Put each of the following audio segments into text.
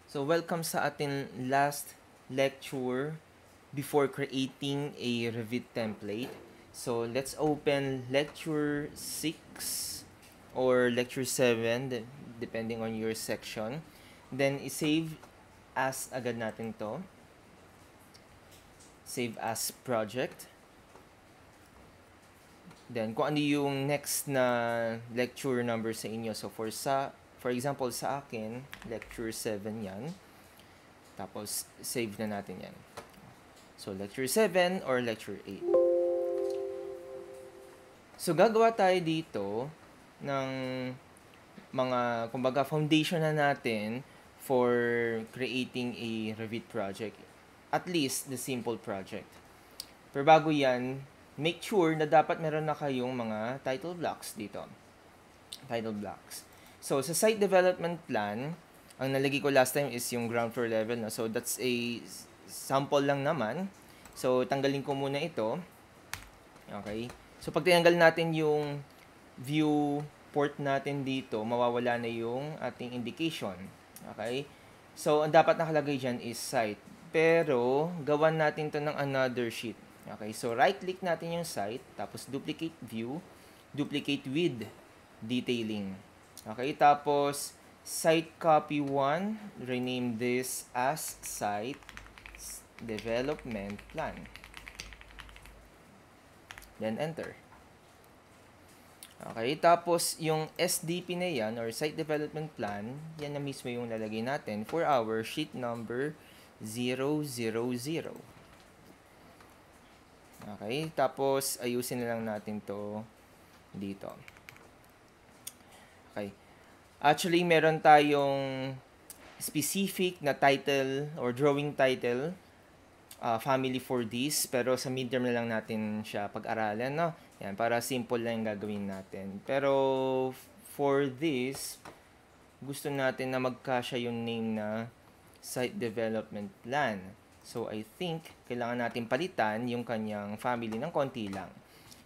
So, welcome sa ating last lecture before creating a Revit template. So, let's open lecture 6 or lecture 7, depending on your section. Then, i-save as agad natin to. Save as project. Then, kung ano yung next na lecture number sa inyo. So, for example, sa akin, lecture 7 yan. Tapos, save na natin yan. So, lecture 7 or lecture 8. So, gagawa tayo dito ng mga, kumbaga, foundation na natin for creating a Revit project. At least, the simple project. Pero bago yan, make sure na dapat meron na kayong mga title blocks dito. Title blocks. So, sa site development plan, ang nalagay ko last time is yung ground floor level. No? So, that's a sample lang naman. So, tanggalin ko muna ito. Okay. So, pag tinanggal natin yung view port natin dito, mawawala na yung ating indication. Okay. So, ang dapat nakalagay dyan is site. Pero, gawan natin to ng another sheet. Okay. So, right-click natin yung site, tapos duplicate view, duplicate with detailing. Okay. Tapos, site copy 1, rename this as site development plan. Then, enter. Okay, tapos yung SDP na yan, or Site Development Plan, yan na mismo yung lalagay natin for our sheet number 000. Okay, tapos ayusin na lang natin to dito. Okay. Actually, meron tayong specific na title or drawing title family for this, pero sa midterm na lang natin siya pag-aralan, no? Yan, para simple lang yung gagawin natin. Pero for this, gusto natin na magkasya yung name na Site Development Plan. So, I think, kailangan natin palitan yung kanyang family ng konti lang.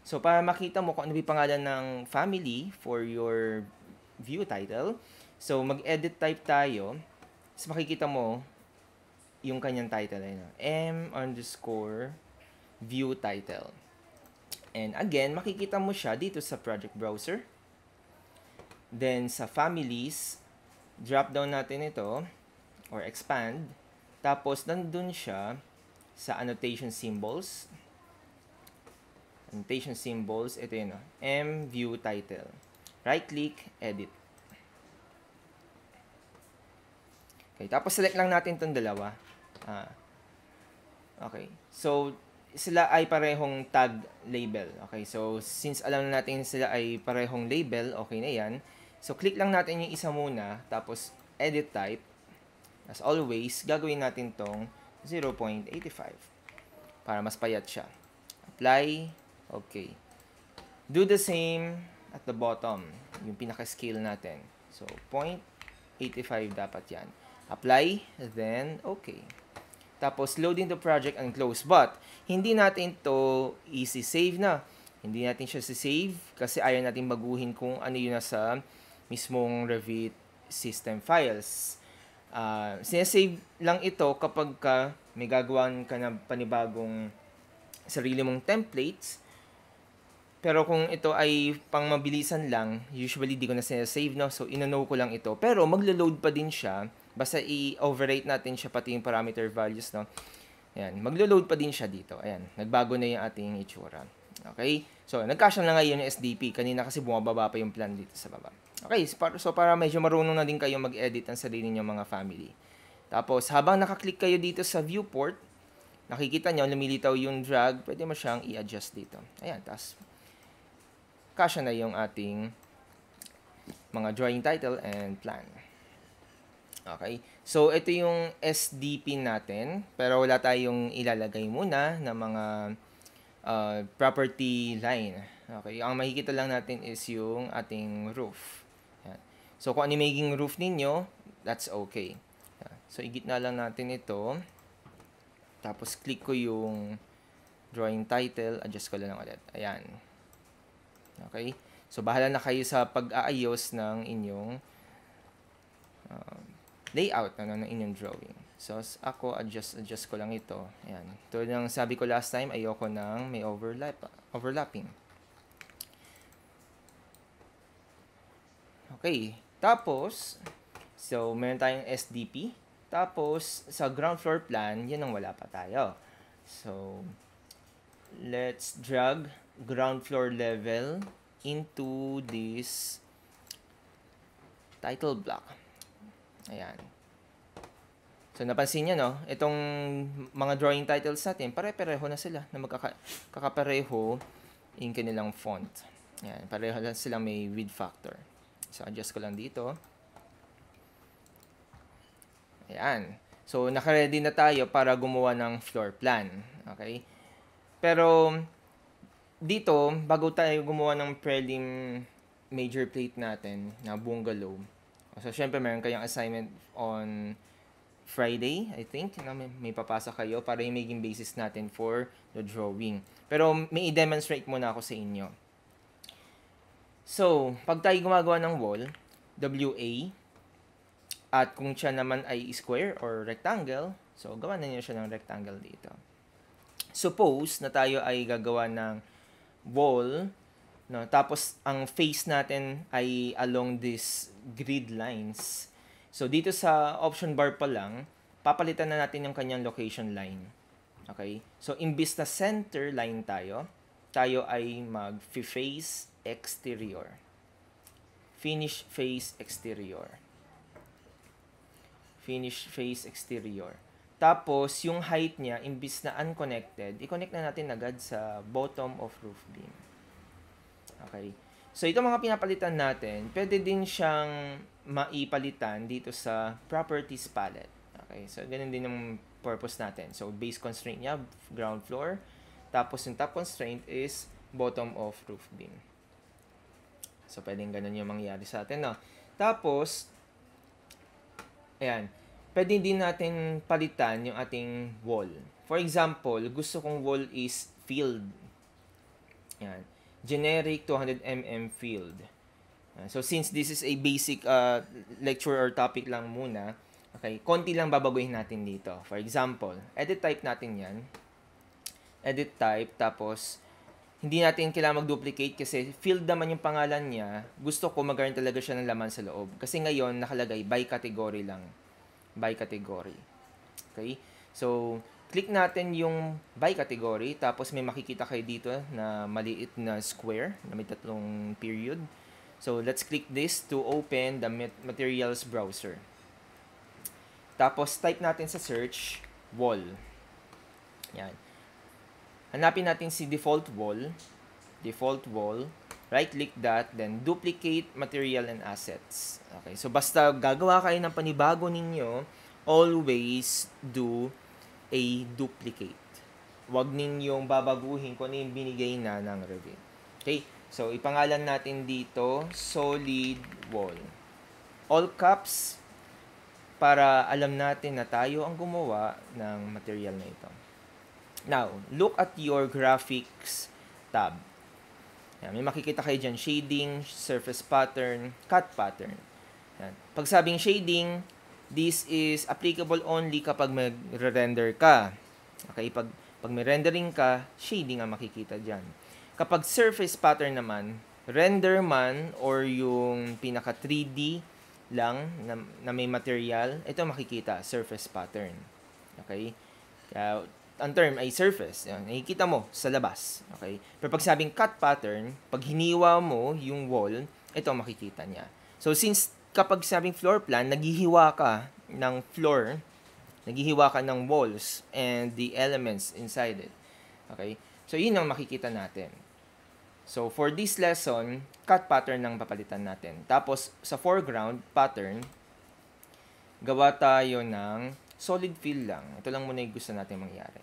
So, para makita mo kung ano yung pangalan ng family for your view title, so, mag-edit type tayo. So, makikita mo, yung kanyang title ay M_view title. And again, makikita mo siya dito sa project browser. Then sa families, drop down natin ito or expand. Tapos nandun siya sa annotation symbols. Annotation symbols, ito yun, M_view title. Right click, edit. Okay, tapos select lang natin itong dalawa. Okay. So, sila ay parehong tag label. Okay. So, since alam na natin sila ay parehong label, okay na yan. So, click lang natin yung isa muna. Tapos, edit type. As always, gagawin natin tong 0.85 para mas payat siya. Apply. Okay. Do the same at the bottom. Yung pinaka-scale natin. So, 0.85 dapat yan. Apply. Then, okay. Tapos, loading the project and close. But, hindi natin to easy save na. Hindi natin siya save kasi ayaw natin baguhin kung ano yun nasa mismong Revit system files. Sinasave lang ito kapag may gagawin ka na panibagong sarili mong templates. Pero kung ito ay pang mabilisan lang, usually di ko na sinasave, no? So, inano ko lang ito. Pero, maglo-load pa din siya. Basta i-overwrite natin siya pati yung parameter values, no? Ayan, maglo-load pa din siya dito. Ayan, nagbago na yung ating itsura. Okay? So, nagkasya na ngayon yung SDP. Kanina kasi bumababa pa yung plan dito sa baba. Okay, so para medyo marunong na din kayo mag-edit ang sarili niyo mga family. Tapos, habang nakaklik kayo dito sa viewport, nakikita nyo, lumilitaw yung drag, pwede mo siyang i-adjust dito. Ayan, tapos, kasya na yung ating mga drawing title and plan. Okay. So, ito yung SDP natin. Pero wala tayong ilalagay muna na mga property line. Okay. Ang makikita lang natin is yung ating roof. Yan. So, kung ano yung magiging roof ninyo, that's okay. Yan. So, igitna lang natin ito. Tapos, click ko yung drawing title. Adjust ko lang ulit. Ayan. Okay? So, bahala na kayo sa pag-aayos ng inyong layout ng inyong drawing. So, ako, adjust ko lang ito. Ayan. Tulad ng sabi ko last time, ayoko nang may overlapping. Okay. Tapos, so, meron tayong SDP. Tapos, sa ground floor plan, yan ang wala pa tayo. So, let's drag ground floor level into this title block. Ayan. So, napansin nyo, no? Itong mga drawing titles natin, pare-pareho na sila na magkakapareho in kanilang font. Ayan. Pareho lang sila may width factor. So, adjust ko lang dito. Ayan. So, naka-ready na tayo para gumawa ng floor plan. Okay? Pero, dito, bago tayo gumawa ng prelim major plate natin na bungalow. So, syempre, meron kayong assignment on Friday, I think, na may papasa kayo para yung maging basis natin for the drawing. Pero may i-demonstrate muna ako sa inyo. So, pag tayo gumagawa ng wall, WA, at kung siya naman ay square or rectangle, so gawa na niyo siya ng rectangle dito. Suppose na tayo ay gagawa ng wall, no, tapos ang face natin ay along this grid lines. So, dito sa option bar pa lang, papalitan na natin yung kanyang location line. Okay? So, imbis na center line tayo ay mag-face exterior. Finish face exterior. Finish face exterior. Tapos, yung height niya, imbis na unconnected, i-connect na natin agad sa bottom of roof beam. Okay? So, ito mga pinapalitan natin, pwede din siyang maipalitan dito sa properties palette. Okay, so ganun din yung purpose natin. So base constraint niya, ground floor. Tapos yung top constraint is bottom of roof beam. So pwedeng ganun yung mangyari sa atin, no? Tapos, ayan, pwede din natin palitan yung ating wall. For example, gusto kong wall is filled. Ayan, generic 200 mm filled. So, since this is a basic lecture or topic lang muna, okay, konti lang babaguhin natin dito. For example, edit type natin yan. Edit type, tapos, hindi natin kailangan mag-duplicate kasi filled naman yung pangalan niya. Gusto ko magkaroon talaga siya ng laman sa loob. Kasi ngayon, nakalagay by category lang. By category. Okay? So, click natin yung by category, tapos may makikita kayo dito na maliit na square, na may tatlong period. So, let's click this to open the materials browser. Tapos, type natin sa search, wall. Yan. Hanapin natin si default wall. Default wall. Right-click that, then duplicate material and assets. Okay, so basta gagawa kayo ng panibago ninyo, always do a duplicate. Huwag ninyong babaguhin kung ano yung binigay na ng Revit. Okay? So, ipangalan natin dito, solid wall. All caps, para alam natin na tayo ang gumawa ng material na ito. Now, look at your graphics tab. Yan, may makikita kayo dyan, shading, surface pattern, cut pattern. Yan. Pag sabing shading, this is applicable only kapag mag-render ka. Okay, pag may rendering ka, shading ang makikita dyan. Kapag surface pattern naman, render man or yung pinaka 3D lang na may material, ito makikita, surface pattern. Okay? Kaya, ang term ay surface. Yan, nakikita mo sa labas. Okay? Pero pag sabing cut pattern, pag hiniwa mo yung wall, ito makikita niya. So, since kapag sabing floor plan, naghihiwa ka ng floor, naghihiwa ka ng walls and the elements inside it. Okay? So, yun ang makikita natin. So, for this lesson, cut pattern ang papalitan natin. Tapos, sa foreground pattern, gawa tayo ng solid fill lang. Ito lang muna yung gusto natin mangyari.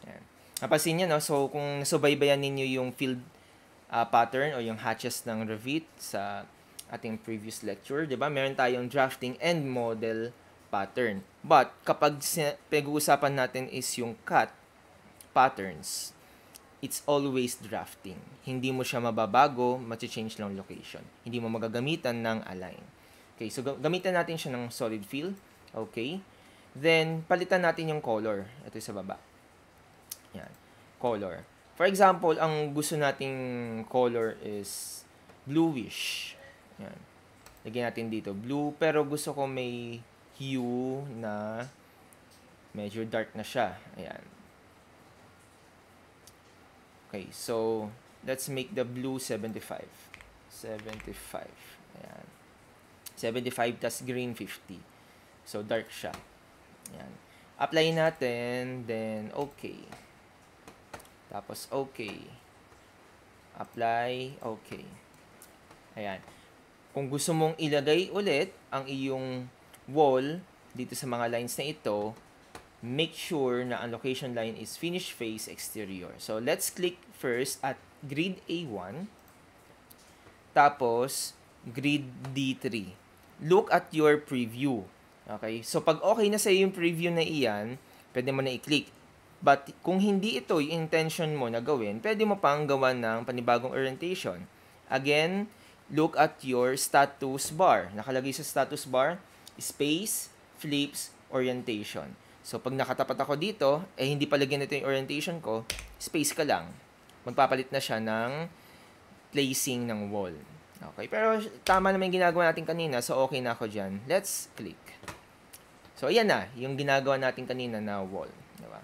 Ayan. Napansin niyo, no? So, kung nasubaybayan ninyo yung field pattern o yung hatches ng Revit sa ating previous lecture, di ba? Meron tayong drafting and model pattern. But, kapag pag-uusapan natin is yung cut patterns, it's always drafting. Hindi mo siya mababago, mati-change lang location. Hindi mo magagamitan ng align. Okay, so gamitan natin siya ng solid fill. Okay? Then, palitan natin yung color. Ito sa baba. Yan. Color. For example, ang gusto nating color is bluish. Yan. Lagyan natin dito blue, pero gusto ko may hue na medyo dark na siya. Ayan. Okay, so let's make the blue 75. 75. Ayan. 75 tas green 50. So dark siya. Ayan. Apply natin, then okay. Tapos okay. Apply, okay. Ayan. Kung gusto mong ilagay ulit ang iyong wall dito sa mga lines na ito, make sure na ang location line is finish face exterior. So let's click first at grid A1. Tapos grid D3. Look at your preview. Okay? So pag okay na sa yung preview na iyan, pwede mo na i-click. But kung hindi ito yung intention mo na gawin, pwede mo pang gawan ng panibagong orientation. Again, look at your status bar. Nakalagay sa status bar, space, flips, orientation. So, pag nakatapat ako dito, hindi pala ganito yung orientation ko, space ka lang. Magpapalit na siya ng placing ng wall. Okay, pero tama naman yung ginagawa natin kanina, so okay na ako dyan. Let's click. So, ayan na, yung ginagawa natin kanina na wall. Diba?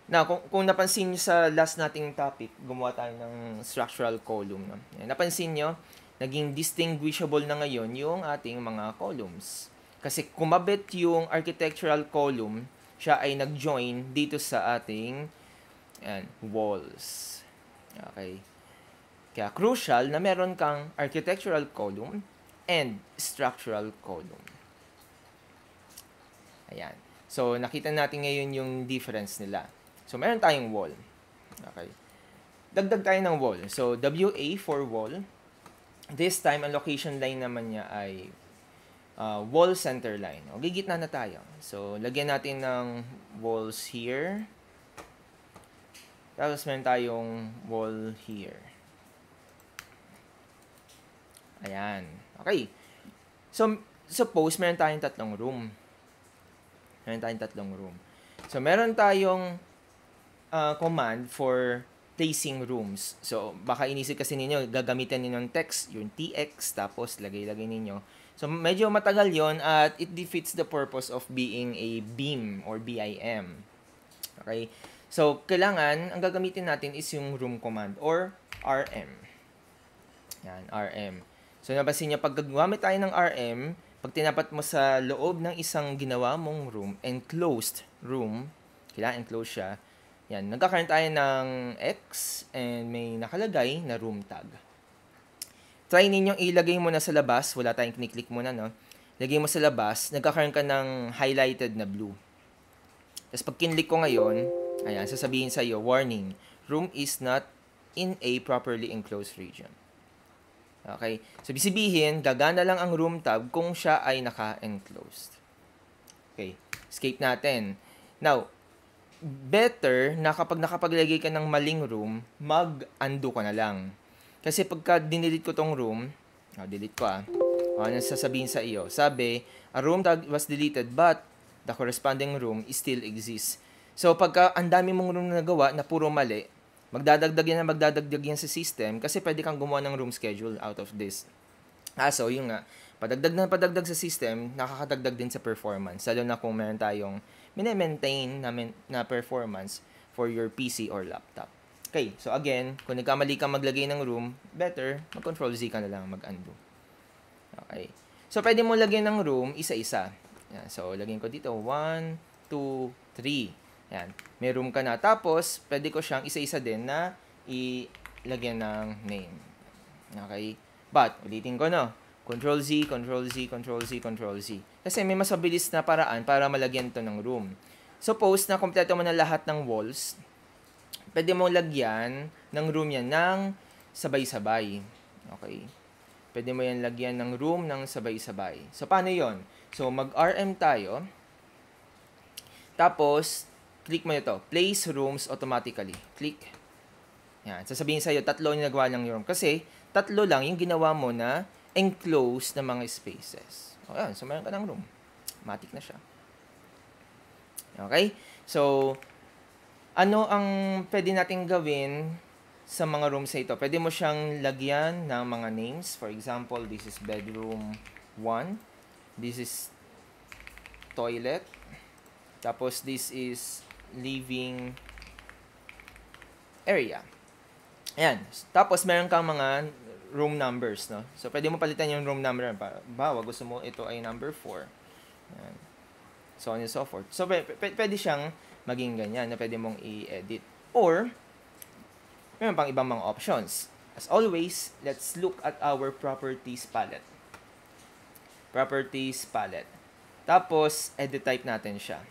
Now, kung napansin nyo sa last nating topic, gumawa tayo ng structural column. No? Napansin nyo, naging distinguishable na ngayon yung ating mga columns. Kasi kumabit yung architectural column, siya ay nag-join dito sa ating walls. Okay. Kaya crucial na meron kang architectural column and structural column. Ayan. So, nakita natin ngayon yung difference nila. So, meron tayong wall. Okay. Dagdag tayo ng wall. So, WA for wall. This time, ang location line naman niya ay wall center line. O, gigitna na tayo. So, lagyan natin ng walls here. Tapos, meron tayong wall here. Ayan. Okay. So, suppose meron tayong tatlong room. So, meron tayong command for placing rooms. So, baka inisip kasi ninyo, gagamitan ninyo ng text, yung TX, tapos lagay-lagay ninyo. So, medyo matagal yon at it defeats the purpose of being a BIM or BIM. Okay? So, kailangan, ang gagamitin natin is yung room command or RM. Yan, RM. So, napansin niyo, pag gagawin tayo ng RM, pag tinapat mo sa loob ng isang ginawa mong room, enclosed room, kailangan enclosed siya, yan, nagkakaroon tayo ng X and may nakalagay na room tag. Try ninyong ilagay mo na sa labas, wala tayong kniklik muna, no? Lagay mo sa labas, nagkakaroon ka ng highlighted na blue. Tapos pag kinlik ko ngayon, ayan, sasabihin sa iyo, warning, room is not in a properly enclosed region. Okay? So, bisibihin, gagana lang ang room tab kung siya ay naka-enclosed. Okay. Escape natin. Now, better na kapag nakapaglagay ka ng maling room, mag-undo ka na lang. Kasi pagka dinelete ko tong room, delete ko ano sasabihin sa iyo? Sabi, a room tag was deleted but the corresponding room still exists. So, pagka ang dami mong room na nagawa na puro mali, magdadagdag yan sa system kasi pwede kang gumawa ng room schedule out of this. So, yun nga, padagdag sa system, nakakadagdag din sa performance. Lalo na kung meron tayong mini-maintain na performance for your PC or laptop. Okay, so again, kung nagkamali ka maglagay ng room, better, mag-Control Z ka na lang, mag-undo. Okay. So, pwede mo lagyan ng room isa-isa. Yan, so, lagyan ko dito, 1, 2, 3. Yan, may room ka na. Tapos, pwede ko siyang isa-isa din na ilagyan ng name. Okay. But, ulitin ko, no? Control Z, Control Z, Control Z, Control Z. Kasi may mas mabilis na paraan para malagyan to ng room. Suppose na kompleto mo na lahat ng walls, pwede mo lagyan ng room yan ng sabay-sabay. Okay. Pwede mo yan lagyan ng room ng sabay-sabay. So, paano yon? So, mag-RM tayo. Tapos, click mo ito. Place rooms automatically. Click. Yan. Sasabihin sa'yo, tatlo yung nagawa lang yung room. Kasi, tatlo lang yung ginawa mo na enclosed na mga spaces. O yan, so meron ka ng room. matik na siya. Okay? So, ano ang pwede natin gawin sa mga rooms na ito? Pwede mo siyang lagyan ng mga names. For example, this is bedroom 1. This is toilet. Tapos, this is living area. Ayan. Tapos, meron kang mga room numbers, no? So, pwede mo palitan yung room number. Bawa, gusto mo ito ay number 4. Ayan. So on and so forth. So, pwede siyang maging ganyan na pwede mong i-edit. Or, meron pang ibang mga options. As always, let's look at our properties palette. Properties palette. Tapos, edit type natin siya.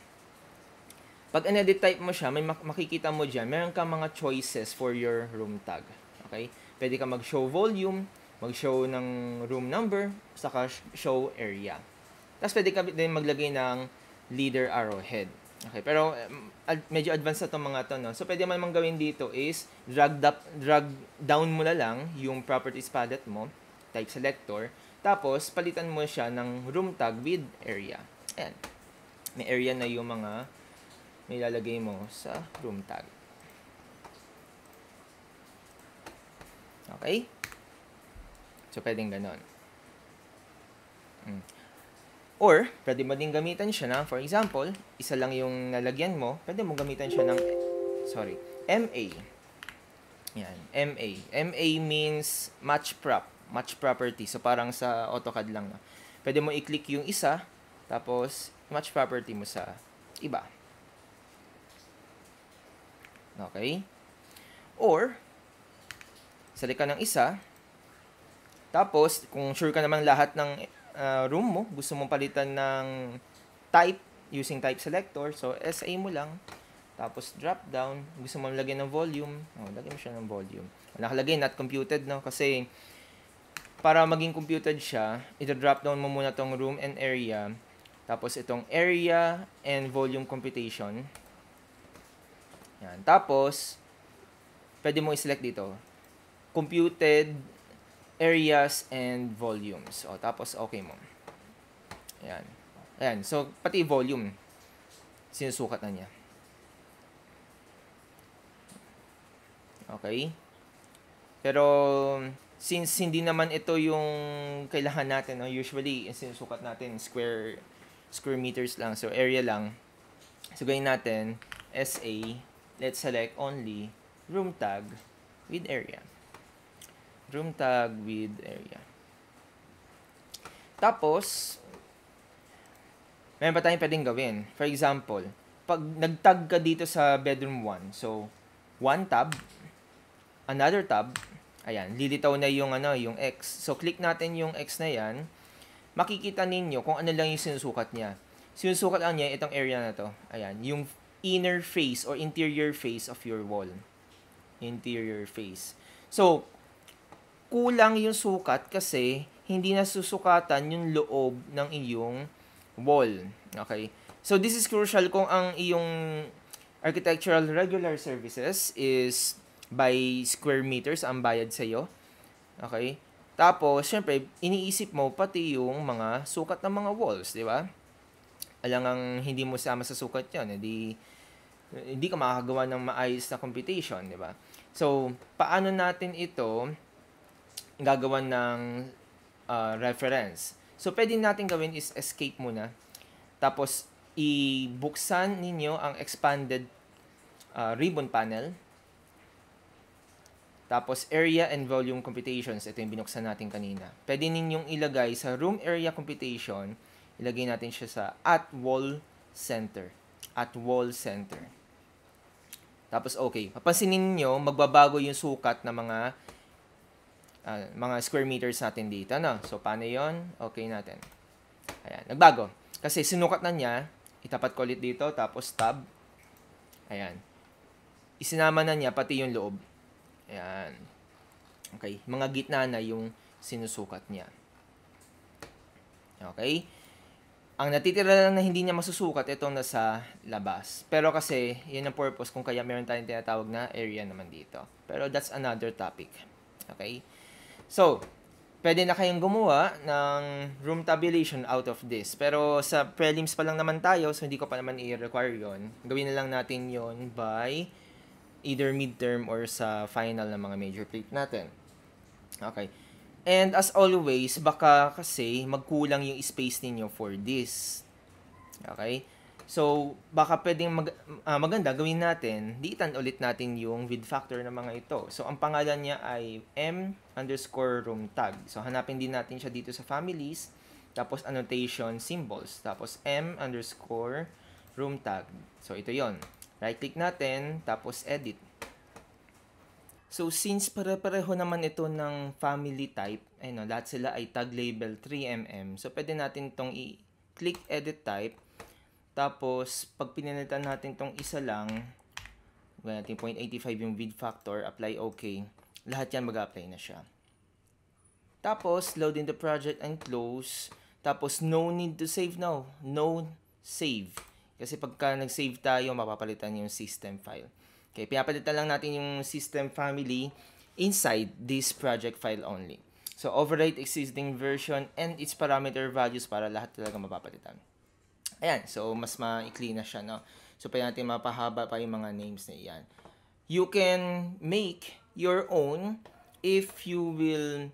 Pag in-edit type mo siya, may makikita mo dyan, meron kang mga choices for your room tag. Okay? Pwede ka mag-show volume, mag-show ng room number, saka show area. Tapos, pwede ka din maglagay ng leader arrowhead. Okay, pero medyo advanced na itong mga to, no? So, pwede man gawin dito is drag down mo na lang yung properties palette mo, type selector, tapos palitan mo siya ng room tag with area. Ayan. May area na yung mga may lalagay mo sa room tag. Okay? So, pwedeng ganon. Or, pwede mo din gamitan siya na, for example, isa lang yung nalagyan mo, pwede mo gamitan siya ng, MA. Yan, MA. MA means match property. So, parang sa AutoCAD lang. No? Pwede mo i-click yung isa, tapos, match property mo sa iba. Okay? Or, select ka ng isa, tapos, kung sure ka naman lahat ng room mo, gusto mong palitan ng type using type selector, so SA mo lang, tapos drop down, gusto mong lagyan ng volume, lagyan mo siya ng volume. Nakalagay not computed, no? Kasi para maging computed siya, ito-drop down mo muna tong room and area, tapos itong area and volume computation. Yan. Tapos, pwede mo i-select dito, computed areas and volumes. O, tapos okay mo. Ayan. Ayan. So, pati volume, sinusukat na niya. Okay? Pero, since hindi naman ito yung kailangan natin, no? Usually, sinusukat natin square meters lang. So, area lang. So, gawin natin, SA, let's select only room tag with area. Room tag with area. Tapos, meron pa tayong pwedeng gawin. For example, pag nag-tag ka dito sa bedroom 1, so, one tab, another tab, ayan, lilitaw na yung, yung X. So, click natin yung X na yan, makikita ninyo kung ano lang yung sinusukat niya. Sinusukat lang niya itong area na to. Ayan, yung inner face or interior face of your wall. Interior face. So, kulang yung sukat kasi hindi nasusukatan yung loob ng iyong wall. Okay? So, this is crucial kung ang iyong architectural regular services is by square meters ang bayad sa iyo. Okay? Tapos, syempre, iniisip mo pati yung mga sukat ng mga walls, di ba? Alangang hindi mo sama sa sukat yan, hindi ka makakagawa ng maayos na computation, di ba? So, paano natin ito gagawa ng reference? So, pwede natin gawin is escape muna. Tapos, ibuksan ninyo ang expanded ribbon panel. Tapos, area and volume computations. Ito yung binuksan natin kanina. Pwede ninyong ilagay sa room area computation, ilagay natin siya sa at wall center. At wall center. Tapos, okay. Papansinin niyo magbabago yung sukat ng mga square meters natin dito, no? So, paano yon? Okay natin. Ayan, nagbago. Kasi sinukat na niya, itapat ko ulit dito, tapos tab. Ayan. Isinama na niya pati yung loob. Ayan. Okay, mga gitna na yung sinusukat niya. Okay? Ang natitira lang na hindi niya masusukat, itong nasa labas. Pero kasi, yun ang purpose kung kaya meron tayong tinatawag na area naman dito. Pero that's another topic. Okay? So, pwede na kayong gumawa ng room tabulation out of this. Pero sa prelims pa lang naman tayo, so hindi ko pa naman i-require yon. Gawin na lang natin yon by either midterm or sa final ng mga major plate natin. Okay. And as always, baka kasi magkulang yung space ninyo for this. Okay? So, baka pwedeng maganda gawin natin, diitan ulit natin yung width factor ng mga ito. So, ang pangalan niya ay m_room tag. So, hanapin din natin siya dito sa families, tapos annotation symbols, tapos m_room tag. So, ito yon. Right-click natin, tapos edit. So, since pare-pareho naman ito ng family type, lahat sila ay tag label 3mm. So, pwede natin itong i-click edit type. Tapos, pag pinilitan natin itong isa lang, gawin natin 0.85 yung width factor, apply OK. Lahat yan mag-apply na siya. Tapos, load in the project and close. Tapos, no need to save now. No save. Kasi pagka nag-save tayo, mapapalitan yung system file. Okay, pinapalitan lang natin yung system family inside this project file only. So, overwrite existing version and its parameter values para lahat talaga mapapalitan. Ayan, so mas maikli na siya, no? So, pwede natin mapahaba pa yung mga names na iyan. You can make your own if you will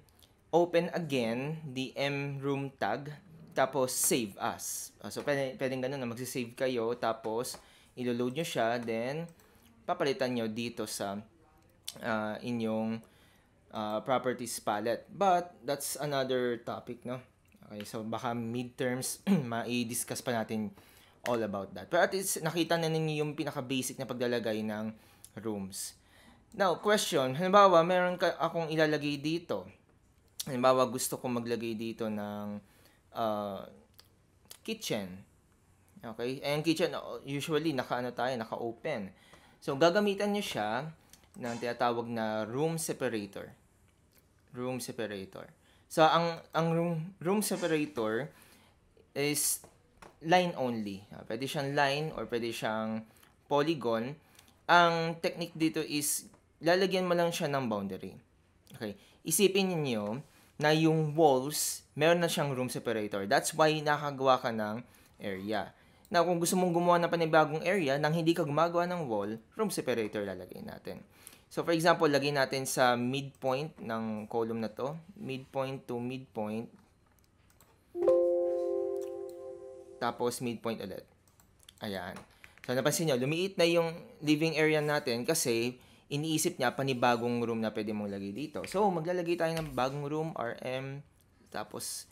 open again the mroom tag, tapos save as. So, pwedeng ganun na magsisave kayo, tapos ilo-load nyo siya, then papalitan nyo dito sa inyong properties palette. But, that's another topic, no? Okay, so baka midterms, mai-discuss pa natin all about that. Pero at least, nakita na ninyo yung pinaka-basic na paglalagay ng rooms. Now, question. Halimbawa, meron akong ilalagay dito. Halimbawa, gusto kong maglagay dito ng kitchen. Okay? And kitchen, usually, naka-open. So, gagamitan nyo siya ng tinatawag na room separator. Room separator. So, ang room separator is line only. Pwede siyang line or pwede siyang polygon. Ang technique dito is, lalagyan mo lang siya ng boundary. Okay. Isipin niyo na yung walls, meron na siyang room separator. That's why nakagawa ka ng area. Now, kung gusto mong gumawa ng panibagong area nang hindi ka gumagawa ng wall, room separator lalagay natin. So, for example, lagay natin sa midpoint ng column na to. Midpoint to midpoint. Tapos, midpoint ulit. Ayan. So, napansin nyo, lumiit na yung living area natin kasi iniisip niya panibagong room na pwede mong lagay dito. So, maglalagay tayo ng bagong room, RM. Tapos,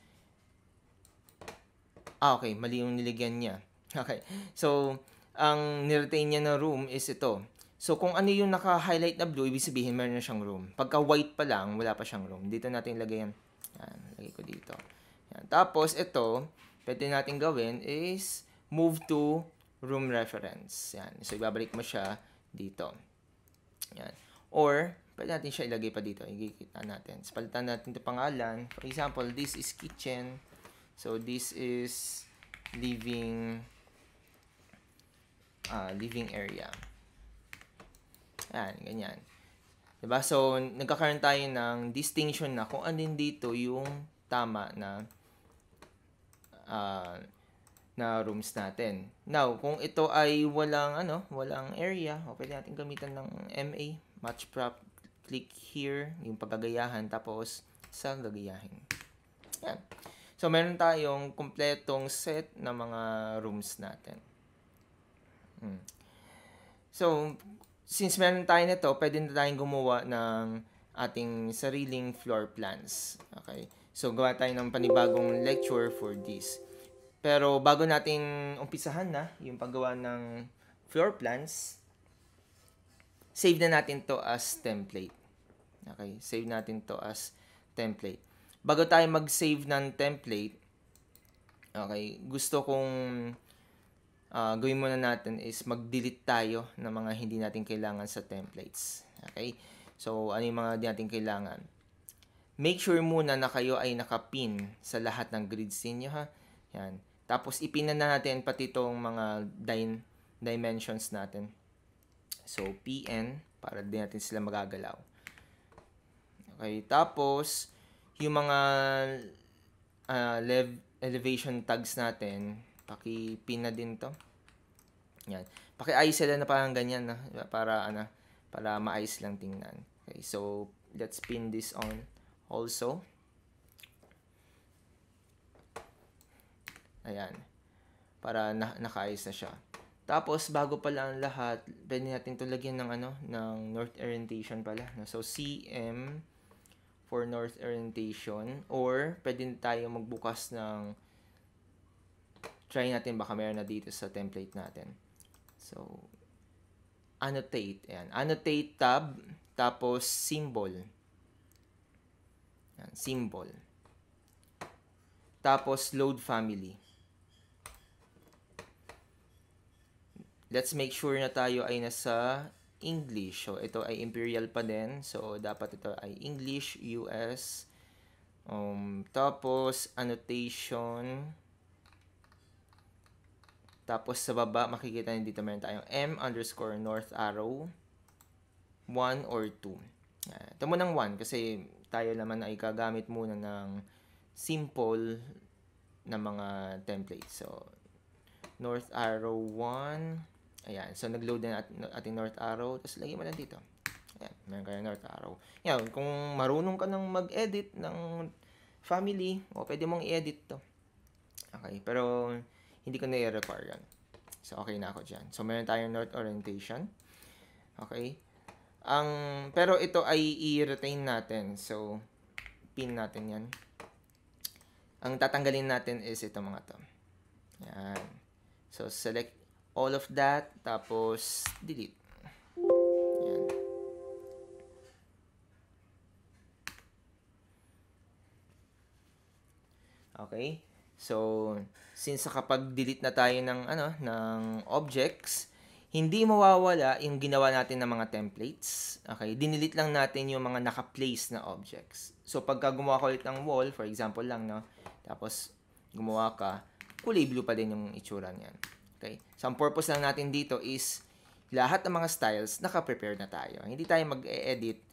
okay, mali yung niligyan niya. Okay. So, ang niretain niya na room is ito. So, kung ano yung naka-highlight na blue, ibig sabihin meron na siyang room. Pagka white pa lang, wala pa siyang room. Dito natin lagay yan. Yan, lagay ko dito. Yan. Tapos, ito, pwede natin gawin is move to room reference. Yan. So, ibabalik mo siya dito. Yan. Or, pwede natin siya ilagay pa dito. Ikikita natin. So, palitan natin ito pangalan. For example, this is kitchen. So, this is living area. Yan, ganyan. Diba? So, nagkakaroon tayo ng distinction na kung alin dito yung tama na rooms natin. Now, kung ito ay walang area, pwede natin gamitan ng MA, match prop, click here, yung paggagayahan, tapos sa gagayahin. Yan. So, meron tayong kompletong set na mga rooms natin. So, since meron tayo nito, pwede na tayong gumawa ng ating sariling floor plans. Okay? So, gawa tayo ng panibagong lecture for this. Pero, bago natin umpisahan na yung paggawa ng floor plans, save na natin to as template. Okay? Save natin to as template. Bago tayo mag-save ng template, okay, gusto kong gawin muna natin is mag-delete tayo ng mga hindi natin kailangan sa templates. Okay? So, ano yung mga hindi natin kailangan? Make sure muna na kayo ay nakapin sa lahat ng grids ninyo, ha? Yan. Tapos, ipin na natin pati itong mga dimensions natin. So, PN, para din natin sila magagalaw. Okay? Tapos, yung mga elevation tags natin, paki-pin na din to. Yan. Paki-ayos sila na parang ganyan na para para maayos lang tingnan. Okay, so let's pin this on also. Ayan. Para nakaayos na siya. Tapos bago pala ang lahat, pwede natin 'to lagyan ng ng north orientation pala. So CM for north orientation, or pwede tayo magbukas ng, try natin baka meron na dito sa template natin. So annotate, ayan. Annotate tab, tapos symbol. Ayan, symbol. Tapos load family. Let's make sure na tayo ay nasa English. So ito ay Imperial pa din. So dapat ito ay English, US. Tapos annotation. Tapos sa baba, makikita nyo dito meron tayong M_north arrow 1 or 2. Ito mo ng 1 kasi tayo naman ay gagamit muna ng simple na mga templates. So north arrow 1. Ayan. So nag-load na ating north arrow. Tapos lagyan mo lang dito. Ayan. Meron kayo north arrow. Yan. Kung marunong ka ng mag-edit ng family, pwede mong i-edit to. Okay. Pero hindi ko na i-require yan. So okay na ako dyan. So meron tayong north orientation. Okay. Pero ito ay i-retain natin. So pin natin yan. Ang tatanggalin natin is ito mga to. Yan. So select all of that, tapos delete. Yan. Okay? So, since kapag delete na tayo ng objects, hindi mawawala yung ginawa natin ng mga templates. Okay? Dinilit lang natin yung mga naka-place na objects. So, pagka gumawa ka ulit ng wall, for example lang, no? Tapos, gumawa ka, kulay blue pa din yung itsura niyan. Okay? So, ang purpose lang natin dito is lahat ng mga styles, naka-prepare na tayo. Hindi tayo mag-edit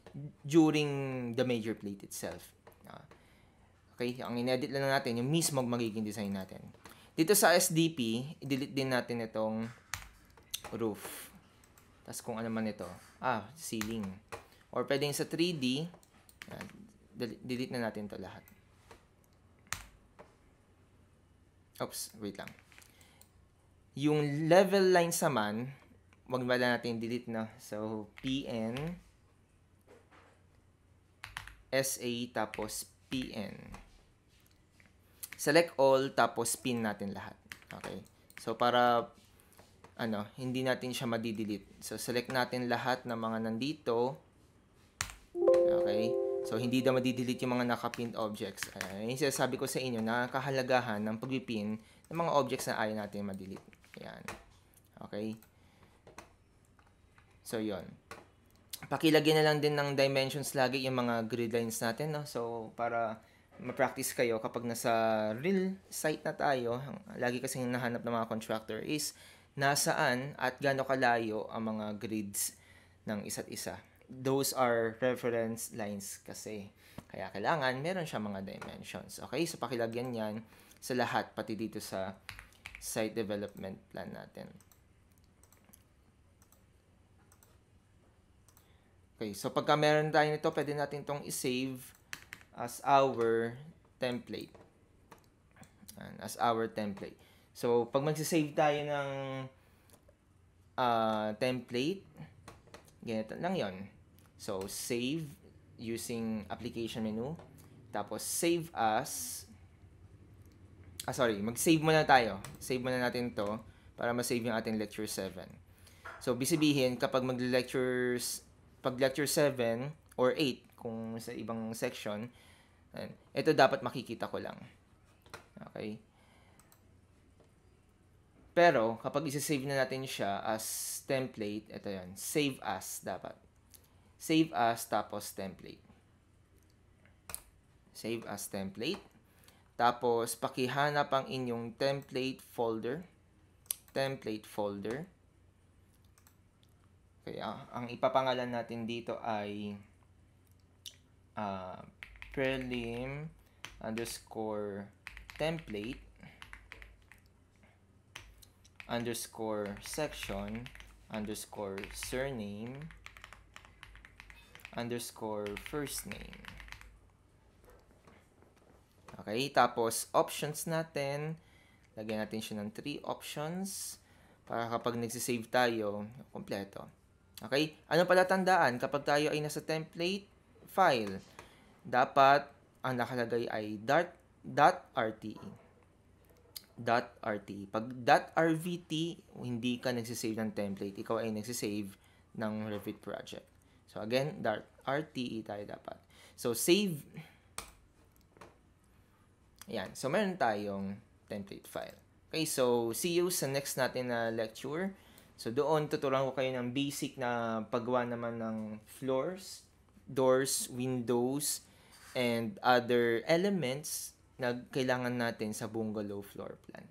during the major plate itself. Okay? Ang in-edit lang natin, yung mismo magiging design natin. Dito sa SDP, i-delete din natin itong roof. Tapos kung ano man ito. Ceiling. Or pwedeng sa 3D, delete na natin to lahat. Oops, wait lang. Yung level lines naman, wag ba natin delete na. So, PN, SA, tapos PN. Select all, tapos pin natin lahat. Okay. So, para, hindi natin siya madidelete. So, select natin lahat ng mga nandito. Okay. So, hindi na madidelete yung mga naka-pinned objects. Yung sinasabi ko sa inyo, nakahalagahan ng pag-pin ng mga objects na ayaw natin ma-delete. Ayan. Okay. So, yon. Pakilagyan na lang din ng dimensions lagi yung mga grid lines natin, no? So, para ma-practice kayo kapag nasa real site na tayo, lagi kasing nahanap ng mga contractor is nasaan at gaano kalayo ang mga grids ng isa't isa. Those are reference lines kasi. Kaya kailangan meron siya mga dimensions. Okay? So, pakilagyan yan sa lahat, pati dito sa site development plan natin. Okay, so pagka meron tayo nito, pwede natin itong i-save as our template. As our template. So, pag mag-save tayo ng template, ganito lang yon. So, save using application menu. Tapos, save as. Mag-save muna tayo. Save muna natin to para ma-save yung ating lecture 7. So, bisibihin, kapag lecture 7 or 8, kung sa ibang section, ito dapat makikita ko lang. Okay? Pero, kapag isa-save na natin siya as template, ito yan, save as dapat. Save as, tapos template. Save as template. Tapos, pakihanap ang inyong template folder. Template folder. Kaya, ang ipapangalan natin dito ay prelim underscore template underscore section underscore surname underscore first name. Okay, tapos options natin, lagyan natin siya ng 3 options para kapag nagsisave tayo, kompleto. Okay, ano pala tandaan kapag tayo ay nasa template file, dapat ang nakalagay ay .rte. Pag .rvt, hindi ka nagsisave ng template, ikaw ay nagsisave ng Revit project. So again, .rte tayo dapat. So save. Ayan, so meron tayong template file. Okay, so see you sa next natin na lecture. So doon tuturuan ko kayo ng basic na paggawa naman ng floors, doors, windows, and other elements na kailangan natin sa bungalow floor plan.